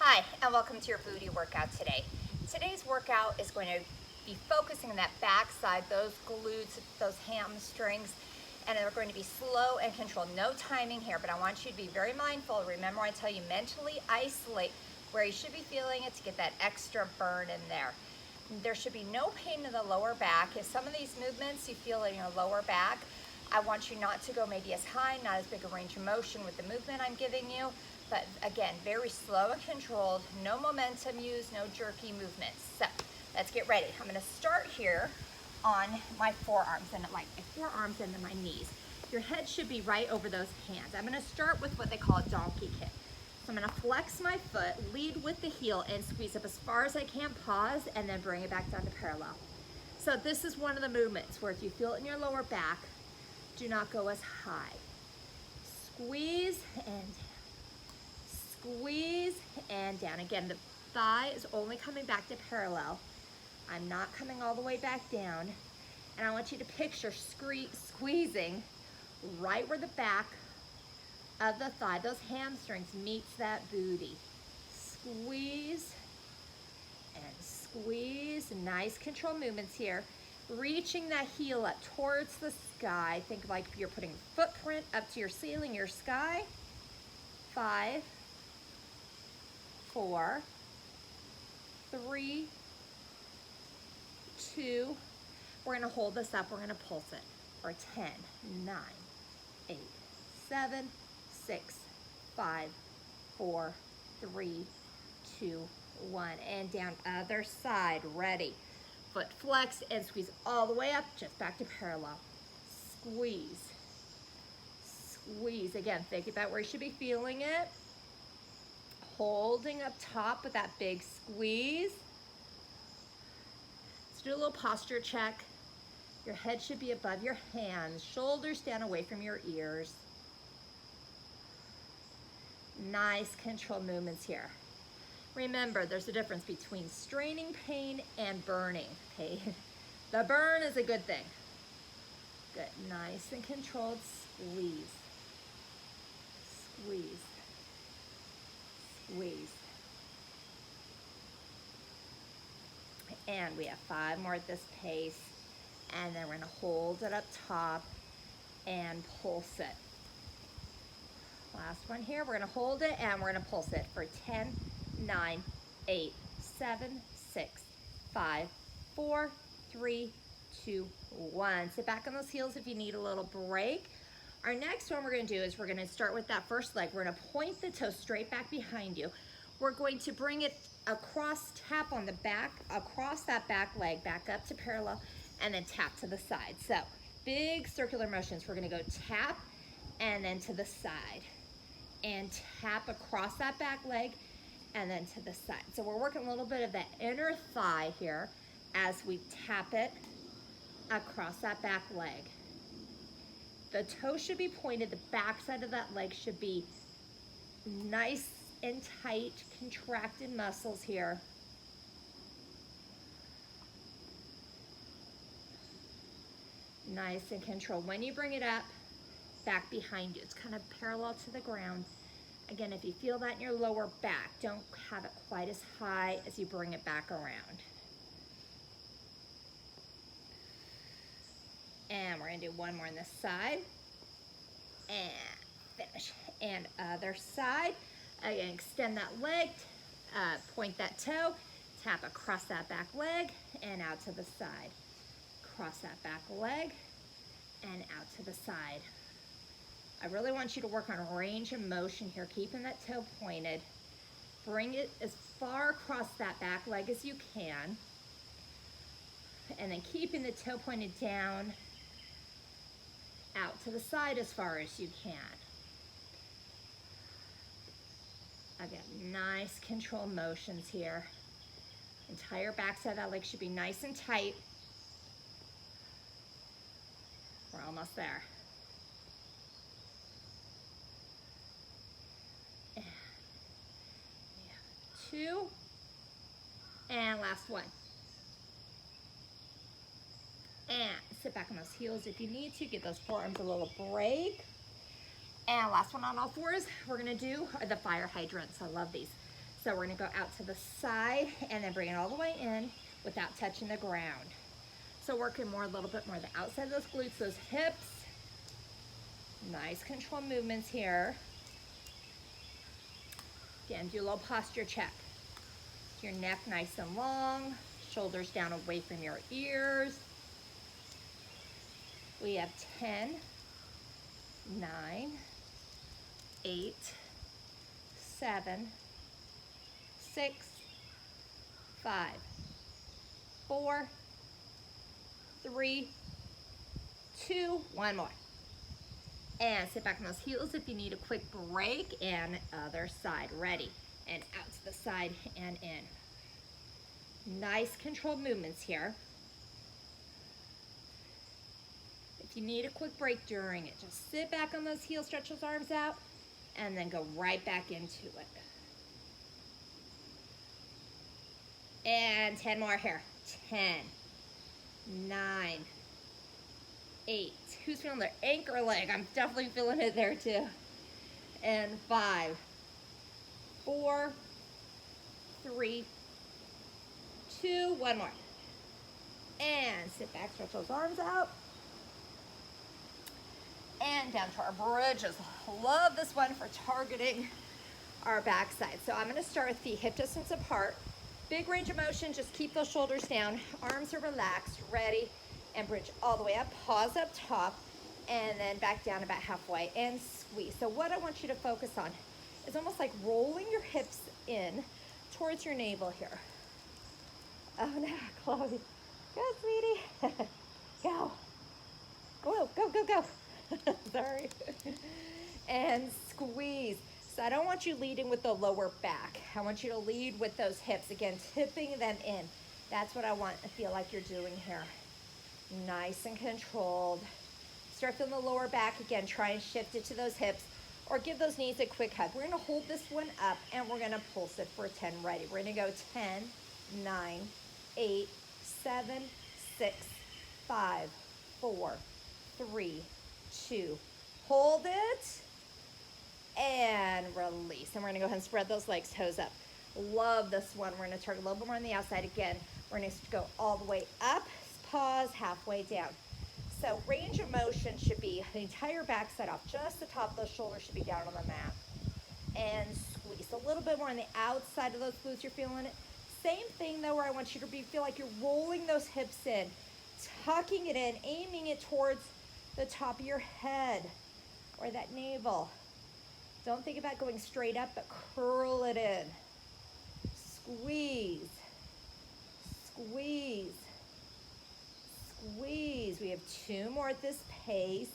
Hi, and welcome to your booty workout today. Today's workout is going to be focusing on that back side, those glutes, those hamstrings, and they're going to be slow and controlled. No timing here, but I want you to be very mindful. Remember, I tell you mentally isolate where you should be feeling it to get that extra burn in there. There should be no pain in the lower back. If some of these movements you feel in your lower back, I want you not to go maybe as high, not as big a range of motion with the movement I'm giving you, but again, very slow and controlled, no momentum used, no jerky movements. So let's get ready. I'm gonna start here on my forearms and like my forearms and then my knees. Your head should be right over those hands. I'm gonna start with what they call a donkey kick. So I'm gonna flex my foot, lead with the heel and squeeze up as far as I can, pause, and then bring it back down to parallel. So this is one of the movements where if you feel it in your lower back, do not go as high. Squeeze and down. Again, the thigh is only coming back to parallel. I'm not coming all the way back down. And I want you to picture squeezing right where the back of the thigh, those hamstrings, meets that booty. Squeeze and squeeze. Nice control movements here. Reaching that heel up towards the sky. Think like you're putting a footprint up to your ceiling, your sky. 5, 4, 3, 2. We're gonna hold this up, we're gonna pulse it for 10, 9, 8, 7, 6, 5, 4, 3, 2, 1. And down other side, ready. Foot flex and squeeze all the way up, just back to parallel. Squeeze, squeeze. Again, think about where you should be feeling it. Holding up top with that big squeeze. Let's do a little posture check. Your head should be above your hands, shoulders down away from your ears. Nice control movements here. Remember, there's a difference between straining pain and burning pain. The burn is a good thing. Good, nice and controlled squeeze. Squeeze. Squeeze. And we have 5 more at this pace. And then we're gonna hold it up top and pulse it. Last one here, we're gonna hold it and we're gonna pulse it for 10, 9, 8, 7, 6, 5, 4, 3, 2, 1. Sit back on those heels if you need a little break. Our next one we're gonna do is we're gonna start with that first leg. We're gonna point the toe straight back behind you. We're going to bring it across, tap on the back, across that back leg, back up to parallel, and then tap to the side. So big circular motions. We're gonna go tap and then to the side and tap across that back leg and then to the side. So we're working a little bit of that inner thigh here as we tap it across that back leg. The toe should be pointed, the back side of that leg should be nice and tight, contracted muscles here. Nice and controlled. When you bring it up, back behind you, it's kind of parallel to the ground. Again, if you feel that in your lower back, don't have it quite as high as you bring it back around. And we're gonna do one more on this side. And finish. And other side. Again, extend that leg, point that toe, tap across that back leg, and out to the side. Cross that back leg, and out to the side. I really want you to work on range of motion here, keeping that toe pointed. Bring it as far across that back leg as you can. And then keeping the toe pointed down, out to the side as far as you can. Again, nice control motions here. Entire backside of that leg should be nice and tight. We're almost there. And we have 2. And last one. And sit back on those heels if you need to. Give those forearms a little break. And last one on all fours we're gonna do are the fire hydrants. I love these. So we're gonna go out to the side and then bring it all the way in without touching the ground. So working more, a little bit more the outside of those glutes, those hips. Nice control movements here. Again, do a little posture check. Your neck nice and long, shoulders down away from your ears. We have 10, 9, 8, 7, 6, 5, 4, 3, 2, one more. And sit back on those heels if you need a quick break, and other side. Ready, and out to the side and in. Nice controlled movements here. If you need a quick break during it, just sit back on those heels, stretch those arms out, and then go right back into it. And 10 more here. 10, 9, 8. Who's feeling their anchor leg? I'm definitely feeling it there too. And 5, 4, 3, 2, one more. And sit back, stretch those arms out. And down to our bridges. Love this one for targeting our backside. So I'm gonna start with feet hip distance apart. Big range of motion, just keep those shoulders down. Arms are relaxed, ready, and bridge all the way up. Pause up top, and then back down about halfway and squeeze. So what I want you to focus on is almost like rolling your hips in towards your navel here. Oh no, Chloe. Go, sweetie. Go. Go, go, go, go. Sorry. And squeeze. So I don't want you leading with the lower back. I want you to lead with those hips. Again, tipping them in. That's what I want to feel like you're doing here. Nice and controlled. Start from the lower back. Again, try and shift it to those hips, or give those knees a quick hug. We're gonna hold this one up, and we're gonna pulse it for 10. Ready. We're gonna go 10, 9, 8, 7, 6, 5, 4, 3, 2. Hold it. And release. And we're gonna go ahead and spread those legs, toes up. Love this one. We're gonna target a little bit more on the outside. Again, we're gonna go all the way up, pause, halfway down. So range of motion should be the entire backside off. Just the top of those shoulders should be down on the mat. And squeeze. A little bit more on the outside of those glutes, you're feeling it. Same thing though, where I want you to feel like you're rolling those hips in, tucking it in, aiming it towards the top of your head or that navel. Don't think about going straight up, but curl it in. Squeeze, squeeze, squeeze. We have 2 more at this pace,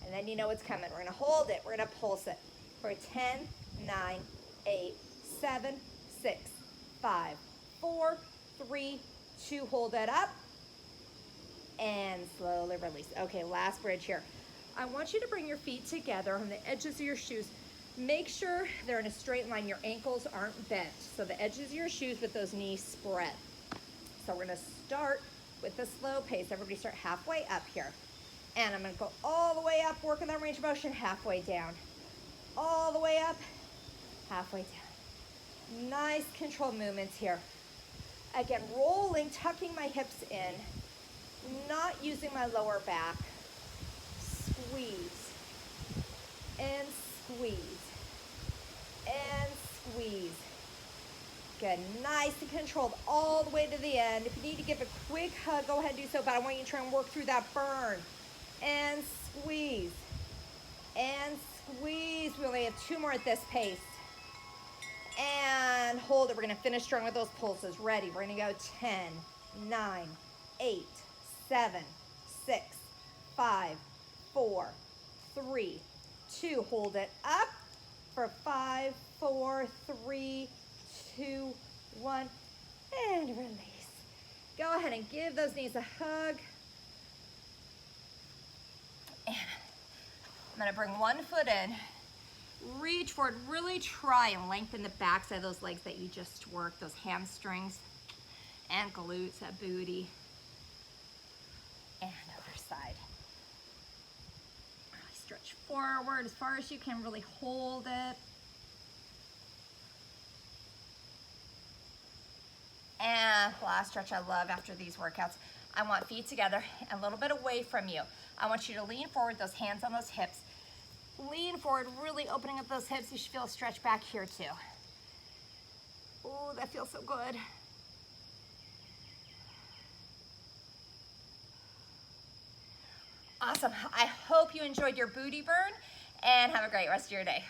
and then you know what's coming. We're gonna hold it, we're gonna pulse it for 10, 9, 8, 7, 6, 5, 4, 3, 2, hold that up, and slowly release. Okay, last bridge here. I want you to bring your feet together on the edges of your shoes. Make sure they're in a straight line. Your ankles aren't bent. So the edges of your shoes with those knees spread. So we're gonna start with a slow pace. Everybody start halfway up here. And I'm gonna go all the way up, working that range of motion, halfway down. All the way up, halfway down. Nice controlled movements here. Again, rolling, tucking my hips in, not using my lower back. Squeeze, and squeeze, and squeeze. Good, nice and controlled all the way to the end. If you need to give a quick hug, go ahead and do so, but I want you to try and work through that burn. And squeeze, and squeeze. We only have 2 more at this pace. And hold it. We're gonna finish strong with those pulses. Ready, we're gonna go 10, 9, 8, 7, 6, 5, 4, 3, 2. Hold it up for 5, 4, 3, 2, 1, and release. Go ahead and give those knees a hug. And I'm gonna bring one foot in, reach forward, really try and lengthen the backside of those legs that you just worked, those hamstrings and glutes, that booty, and other side. Really stretch forward as far as you can, really hold it. last stretch I love after these workouts. I want feet together, a little bit away from you. I want you to lean forward, those hands on those hips. Lean forward, really opening up those hips. You should feel a stretch back here too. Oh, that feels so good. Awesome. I hope you enjoyed your booty burn and have a great rest of your day.